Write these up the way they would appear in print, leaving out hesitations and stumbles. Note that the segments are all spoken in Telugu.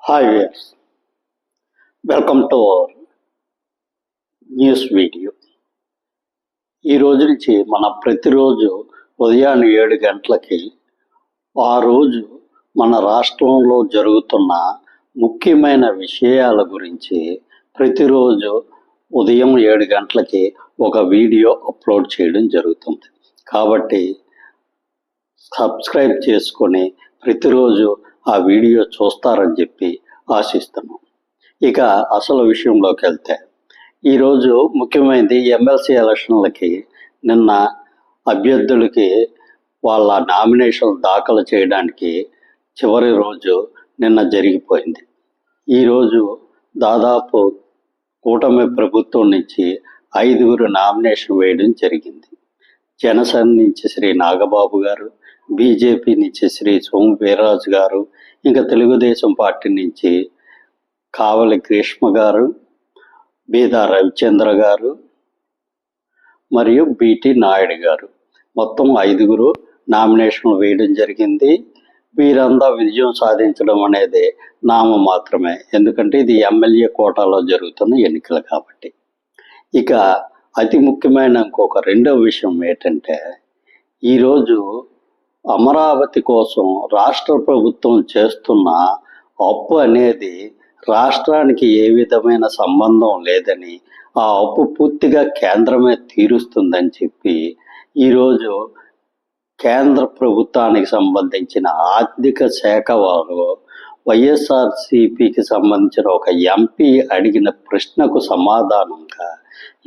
Hi viewers, welcome to our news video. ఈ రోజు నుంచి మన ప్రతిరోజు ఉదయాన్నే 7 గంటలకి ఆ రోజు మన రాష్ట్రంలో జరుగుతున్న ముఖ్యమైన విషయాల గురించి ప్రతిరోజు ఉదయం 7 గంటలకి ఒక వీడియో అప్లోడ్ చేయడం జరుగుతుంది. కాబట్టి సబ్స్క్రైబ్ చేసుకొని ప్రతిరోజు ఆ వీడియో చూస్తారని చెప్పి ఆశిస్తున్నాం. ఇక అసలు విషయంలోకి వెళ్తే, ఈరోజు ముఖ్యమైనది ఎమ్మెల్సీ ఎలక్షన్లకి నిన్న అభ్యర్థులకి వాళ్ళ నామినేషన్ దాఖలు చేయడానికి చివరి రోజు నిన్న జరిగిపోయింది. ఈరోజు దాదాపు కూటమి ప్రభుత్వం నుంచి 5 నామినేషన్ వేయడం జరిగింది. జనసేన నుంచి శ్రీ నాగబాబు గారు, బీజేపీ నుంచి శ్రీ సోము వీర్రాజు గారు, ఇంకా తెలుగుదేశం పార్టీ నుంచి కావలి గ్రీష్మ గారు, బీదా రవిచంద్ర గారు మరియు బిటి నాయుడు గారు, మొత్తం 5 నామినేషన్లు వేయడం జరిగింది. వీరంతా విజయం సాధించడం అనేది నామ మాత్రమే, ఎందుకంటే ఇది ఎమ్మెల్యే కోటాలో జరుగుతున్న ఎన్నికలు కాబట్టి. ఇక అతి ముఖ్యమైన ఇంకొక రెండవ విషయం ఏంటంటే, ఈరోజు అమరావతి కోసం రాష్ట్ర ప్రభుత్వం చేస్తున్న అప్పు అనేది రాష్ట్రానికి ఏ విధమైన సంబంధం లేదని, ఆ అప్పు పూర్తిగా కేంద్రమే తీరుస్తుందని చెప్పి ఈరోజు కేంద్ర ప్రభుత్వానికి సంబంధించిన ఆర్థిక శాఖ వారు వైఎస్ఆర్సిపికి సంబంధించిన ఒక ఎంపీ అడిగిన ప్రశ్నకు సమాధానంగా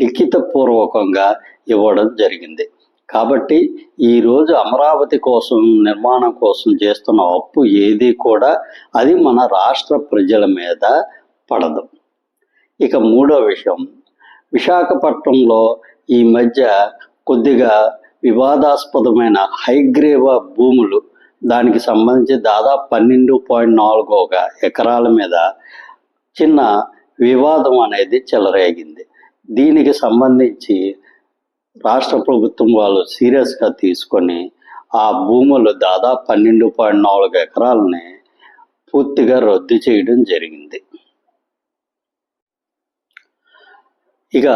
లిఖితపూర్వకంగా ఇవ్వడం జరిగింది. కాబట్టి ఈరోజు అమరావతి కోసం, నిర్మాణం కోసం చేస్తున్న అప్పు ఏది కూడా అది మన రాష్ట్ర ప్రజల మీద పడదు. ఇక మూడో విషయం, విశాఖపట్నంలో ఈ మధ్య కొద్దిగా వివాదాస్పదమైన హైగ్రేవా భూములు, దానికి సంబంధించి దాదాపు 12.4 ఎకరాల మీద చిన్న వివాదం అనేది చెలరేగింది. దీనికి సంబంధించి రాష్ట్ర ప్రభుత్వం వాళ్ళు సీరియస్గా తీసుకొని ఆ భూములు దాదాపు 12.4 ఎకరాలని పూర్తిగా రద్దు చేయడం జరిగింది. ఇక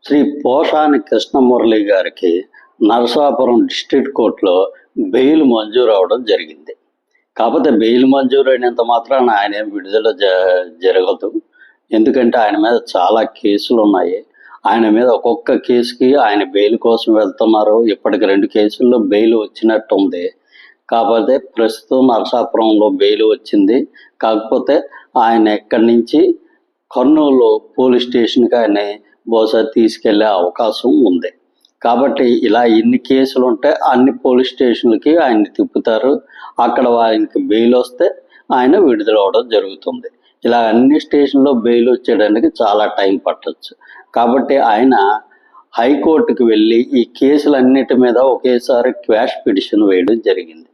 శ్రీ పోసాని కృష్ణమురళి గారికి నరసాపురం డిస్ట్రిక్ట్ కోర్టులో బెయిల్ మంజూరు అవడం జరిగింది. కాకపోతే బెయిల్ మంజూరు అయినంత మాత్రాన ఆయన విడుదల జరగదు, ఎందుకంటే ఆయన మీద చాలా కేసులు ఉన్నాయి. ఆయన మీద ఒక్కొక్క కేసుకి ఆయన బెయిల్ కోసం వెళ్తున్నారు. ఇప్పటికి 2 కేసుల్లో బెయిల్ వచ్చినట్టు ఉంది. కాకపోతే ప్రస్తుతం నరసాపురంలో బెయిల్ వచ్చింది. కాకపోతే ఆయన ఇక్కడి నుంచి కర్నూలు పోలీస్ స్టేషన్కి ఆయన బహుశా తీసుకెళ్లే అవకాశం ఉంది. కాబట్టి ఇలా ఎన్ని కేసులు ఉంటే అన్ని పోలీస్ స్టేషన్లకి ఆయన్ని తిప్పుతారు. అక్కడ ఆయనకి బెయిల్ వస్తే ఆయన విడుదల అవడం జరుగుతుంది. ఇలా అన్ని స్టేషన్లో బెయిల్ వచ్చేయడానికి చాలా టైం పట్టచ్చు. కాబట్టి ఆయన హైకోర్టుకు వెళ్ళి ఈ కేసులన్నిటి మీద ఒకేసారి క్వాష్ పిటిషన్ వేయడం జరిగింది.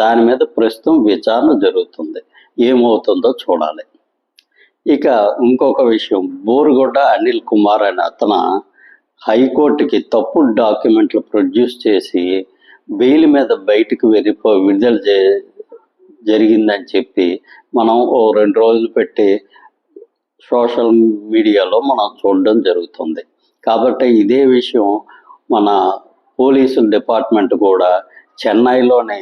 దాని మీద ప్రస్తుతం విచారణ జరుగుతుంది. ఏమవుతుందో చూడాలి. ఇక ఇంకొక విషయం, బోరుగొడ్డ అనిల్ కుమార్ అనే అతను హైకోర్టుకి తప్పుడు డాక్యుమెంట్లు ప్రొడ్యూస్ చేసి బెయిల్ మీద బయటకు విడుదల జరిగిందని చెప్పి మనం 2 రోజులు పెట్టి సోషల్ మీడియాలో మనం చూడడం జరుగుతుంది. కాబట్టి ఇదే విషయం మన పోలీసుల డిపార్ట్మెంట్ కూడా చెన్నైలోని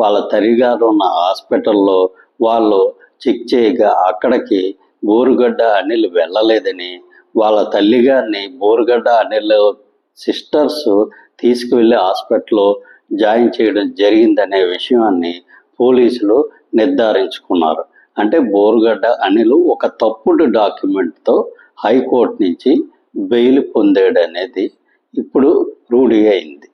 వాళ్ళ తల్లిగారు ఉన్న హాస్పిటల్లో వాళ్ళు చెక్ చేయగా అక్కడికి బోరుగడ్డ అనిల్ వెళ్ళలేదని, వాళ్ళ తల్లిగారిని బోరుగడ్డ అనిల్ సిస్టర్స్ తీసుకువెళ్ళి హాస్పిటల్లో జాయిన్ చేయడం జరిగిందనే విషయాన్ని పోలీసులు నిర్ధారించుకున్నారు. అంటే బోరుగడ్డ అనిల్ ఒక తప్పుడు డాక్యుమెంట్తో హైకోర్టు నుంచి బెయిల్ పొందాడు అనేది ఇప్పుడు రూఢి అయింది.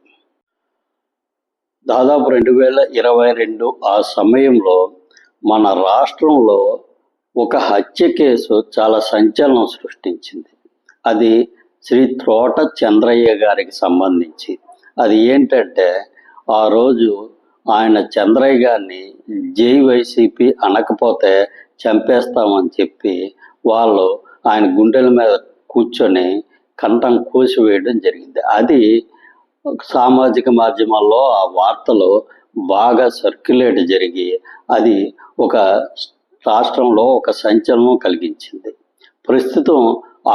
దాదాపు 2022 ఆ సమయంలో మన రాష్ట్రంలో ఒక హత్య కేసు చాలా సంచలనం సృష్టించింది. అది శ్రీ త్రోట చంద్రయ్య గారికి సంబంధించి. అది ఏంటంటే, ఆ రోజు ఆయన చంద్రయ్య గారిని జై వైసీపీ అనకపోతే చంపేస్తామని చెప్పి వాళ్ళు ఆయన గుండెల మీద కూర్చొని కంఠం కోసివేయడం జరిగింది. అది సామాజిక మాధ్యమాల్లో ఆ వార్తలు బాగా సర్క్యులేట్ జరిగి అది ఒక రాష్ట్రంలో ఒక సంచలనం కలిగించింది. ప్రస్తుతం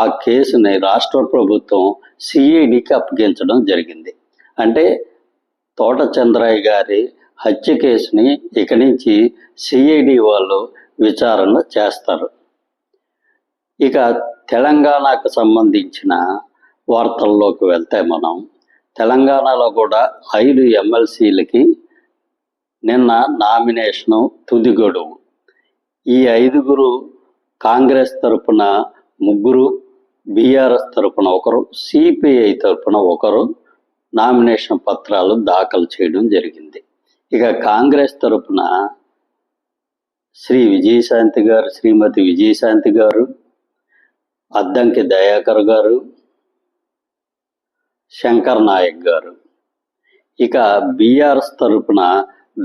ఆ కేసుని రాష్ట్ర ప్రభుత్వం సిఐడికి అప్పగించడం జరిగింది. అంటే తోట చంద్రయ్య గారి హత్య కేసుని ఇక నుంచి సిఐడి వాళ్ళు విచారణ చేస్తారు. ఇక తెలంగాణకు సంబంధించిన వార్తల్లోకి వెళ్తే మనం తెలంగాణలో కూడా 5 ఎమ్మెల్సీలకి నిన్న నామినేషను తుది గడువు. ఈ 5గురు కాంగ్రెస్ తరపున 3, బీఆర్ఎస్ తరపున 1, సిపిఐ తరపున 1 నామినేషన్ పత్రాలు దాఖలు చేయడం జరిగింది. ఇక కాంగ్రెస్ తరపున శ్రీమతి విజయశాంతి గారు, అద్దంకి దయాకర్ గారు, శంకర్ నాయక్ గారు. ఇక బీఆర్ఎస్ తరపున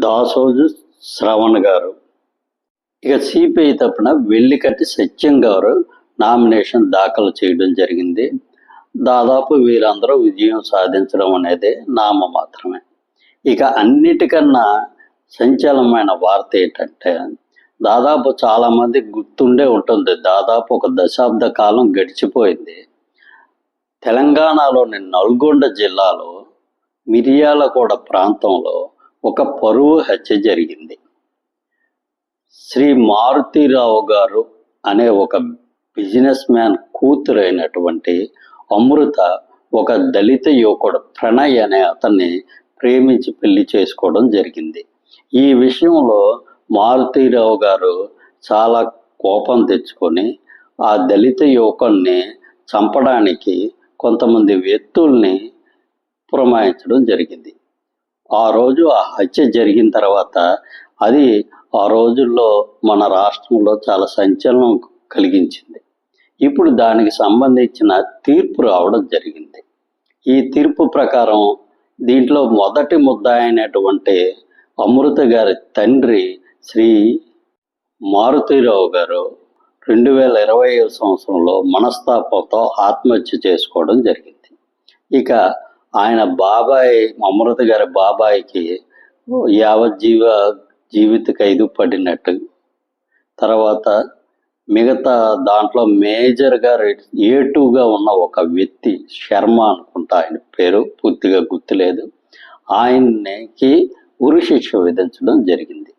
దాసోజు శ్రవణ్ గారు. ఇక సిపిఐ తరపున వెల్లికట్టి సత్యం గారు నామినేషన్ దాఖలు చేయడం జరిగింది. దాదాపు వీరందరూ విజయం సాధించడం అనేది నామమాత్రమే. ఇక అన్నిటికన్నా సంచలనమైన వార్త ఏంటంటే, దాదాపు చాలామంది గుర్తుండే ఉంటుంది, దాదాపు 1 దశాబ్ద కాలం గడిచిపోయింది. తెలంగాణలోని నల్గొండ జిల్లాలో మిర్యాలగూడ ప్రాంతంలో ఒక పరువు హత్య జరిగింది. శ్రీ మారుతీరావు గారు అనే ఒక బిజినెస్ మ్యాన్ కూతురైనటువంటి అమృత ఒక దళిత యువకుడు ప్రణయ్ అనే అతన్ని ప్రేమించి పెళ్లి చేసుకోవడం జరిగింది. ఈ విషయంలో మారుతీరావు గారు చాలా కోపం తెచ్చుకొని ఆ దళిత యువకుడిని చంపడానికి కొంతమంది వ్యక్తుల్ని పురమాయించడం జరిగింది. ఆ రోజు ఆ హత్య జరిగిన తర్వాత అది ఆ రోజుల్లో మన రాష్ట్రంలో చాలా సంచలనం కలిగించింది. ఇప్పుడు దానికి సంబంధించిన తీర్పు రావడం జరిగింది. ఈ తీర్పు ప్రకారం దీంట్లో మొదటి ముద్దాయి అయినటువంటి అమృత గారి తండ్రి శ్రీ మారుతీరావు గారు 2020 సంవత్సరంలో మనస్తాపంతో ఆత్మహత్య చేసుకోవడం జరిగింది. ఇక ఆయన బాబాయ్, అమృత గారి బాబాయికి జీవిత ఖైదు పడినట్టు, తర్వాత మిగతా దాంట్లో మేజర్గా A2గా ఉన్న ఒక వ్యక్తి శర్మ అనుకుంటా, ఆయన పేరు పూర్తిగా గుర్తులేదు, ఆయనకి ఉరిశిక్ష విధించడం జరిగింది.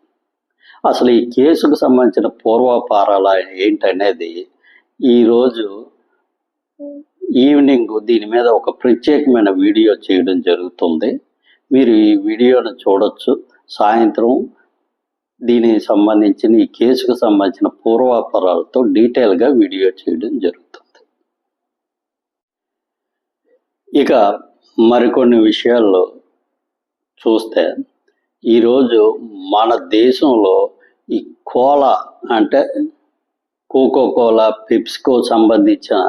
అసలు ఈ కేసుకు సంబంధించిన పూర్వాపారాలు ఏంటనేది ఈరోజు ఈవినింగ్ దీని మీద ఒక ప్రత్యేకమైన వీడియో చేయడం జరుగుతుంది. మీరు ఈ వీడియోను చూడొచ్చు. సాయంత్రం దీనికి సంబంధించిన ఈ కేసుకు సంబంధించిన పూర్వాపరాలతో డీటెయిల్గా వీడియో చేయడం జరుగుతుంది. ఇక మరికొన్ని విషయాల్లో చూస్తే ఈరోజు మన దేశంలో ఈ కోలా అంటే కోకోకోలా, పెప్సికో సంబంధించిన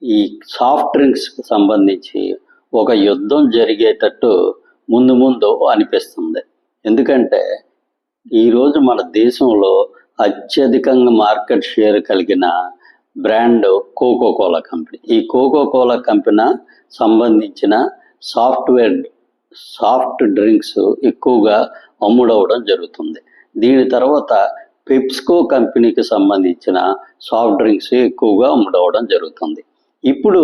ఈ సాఫ్ట్ డ్రింక్స్కి సంబంధించి ఒక యుద్ధం జరిగేటట్టు ముందు అనిపిస్తుంది. ఎందుకంటే ఈరోజు మన దేశంలో అత్యధికంగా మార్కెట్ షేర్ కలిగిన బ్రాండ్ కోకోకోలా కంపెనీ. ఈ కోకోకోలా కంపెనీ సంబంధించిన సాఫ్ట్ డ్రింక్స్ ఎక్కువగా అమ్ముడవడం జరుగుతుంది. దీని తర్వాత పెప్సికో కంపెనీకి సంబంధించిన సాఫ్ట్ డ్రింక్స్ ఎక్కువగా అమ్ముడవడం జరుగుతుంది. ఇప్పుడు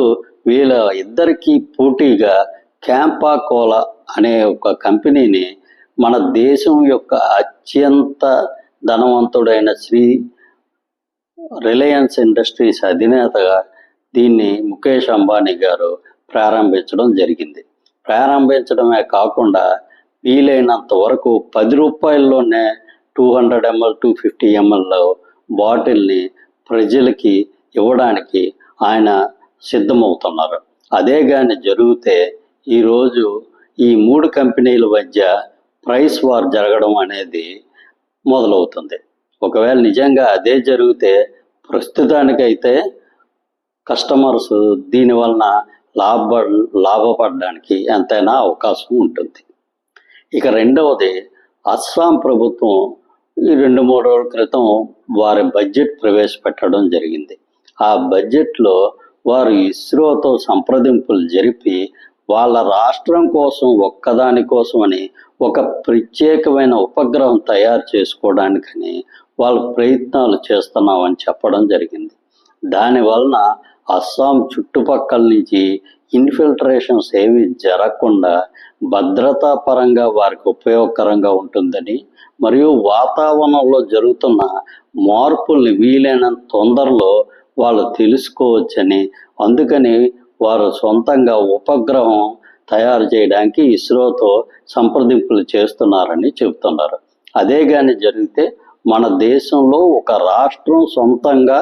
వీళ్ళ ఇద్దరికి పోటీగా క్యాంపా కోలా అనే ఒక కంపెనీని మన దేశం యొక్క అత్యంత ధనవంతుడైన రిలయన్స్ ఇండస్ట్రీస్ అధినేతగా దీన్ని ముఖేష్ అంబానీ గారు ప్రారంభించడం జరిగింది. ప్రారంభించడమే కాకుండా వీలైనంత వరకు 10 రూపాయల్లోనే 200 ml 250 ml బాటిల్ని ప్రజలకి ఇవ్వడానికి ఆయన సిద్ధమవుతున్నారు. అదే కానీ జరిగితే ఈరోజు ఈ 3 కంపెనీల మధ్య ప్రైస్ వార్ జరగడం అనేది మొదలవుతుంది. ఒకవేళ నిజంగా అదే జరిగితే ప్రస్తుతానికైతే కస్టమర్స్ దీనివలన లాభపడడానికి ఎంతైనా అవకాశం ఉంటుంది. ఇక రెండవది, అస్సాం ప్రభుత్వం ఈ 2-3 రోజుల క్రితం వారి బడ్జెట్ ప్రవేశపెట్టడం జరిగింది. ఆ బడ్జెట్లో వారు ఇస్రోతో సంప్రదింపులు జరిపి వాళ్ళ రాష్ట్రం కోసం ఒక్కదాని కోసమని ఒక ప్రత్యేకమైన ఉపగ్రహం తయారు చేసుకోవడానికని వాళ్ళు ప్రయత్నాలు చేస్తున్నామని చెప్పడం జరిగింది. దానివలన అస్సాం చుట్టుపక్కల నుంచి ఇన్ఫిల్ట్రేషన్స్ ఏవి జరగకుండా భద్రతా పరంగా వారికి ఉపయోగకరంగా ఉంటుందని, మరియు వాతావరణంలో జరుగుతున్న మార్పుల్ని వీలైనంత తొందరలో వాళ్ళు తెలుసుకోవచ్చని, అందుకని వారు సొంతంగా ఉపగ్రహం తయారు చేయడానికి ఇస్రోతో సంప్రదింపులు చేస్తున్నారని చెబుతున్నారు. అదే కానీ జరిగితే మన దేశంలో ఒక రాష్ట్రం సొంతంగా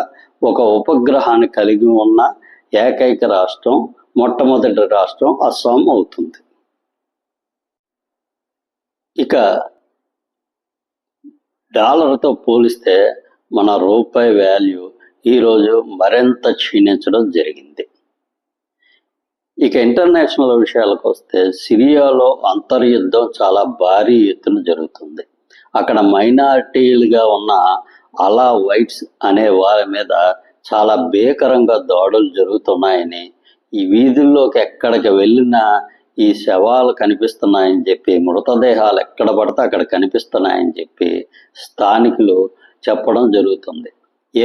ఒక ఉపగ్రహాన్ని కలిగి ఉన్న ఏకైక రాష్ట్రం, మొట్టమొదటి రాష్ట్రం అస్సాం అవుతుంది. ఇక డాలర్తో పోలిస్తే మన రూపాయి వాల్యూ ఈరోజు మరింత క్షీణించడం జరిగింది. ఇక ఇంటర్నేషనల్ విషయాలకు వస్తే సిరియాలో అంతర్యుద్ధం చాలా భారీ ఎత్తున జరుగుతుంది. అక్కడ మైనారిటీలుగా ఉన్న అలా వైట్స్ అనే వారి మీద చాలా భీకరంగా దాడులు జరుగుతున్నాయని, ఈ వీధుల్లోకి ఎక్కడికి వెళ్ళినా ఈ శవాలు కనిపిస్తున్నాయని చెప్పి, మృతదేహాలు ఎక్కడ పడితే అక్కడ కనిపిస్తున్నాయని చెప్పి స్థానికులు చెప్పడం జరుగుతుంది.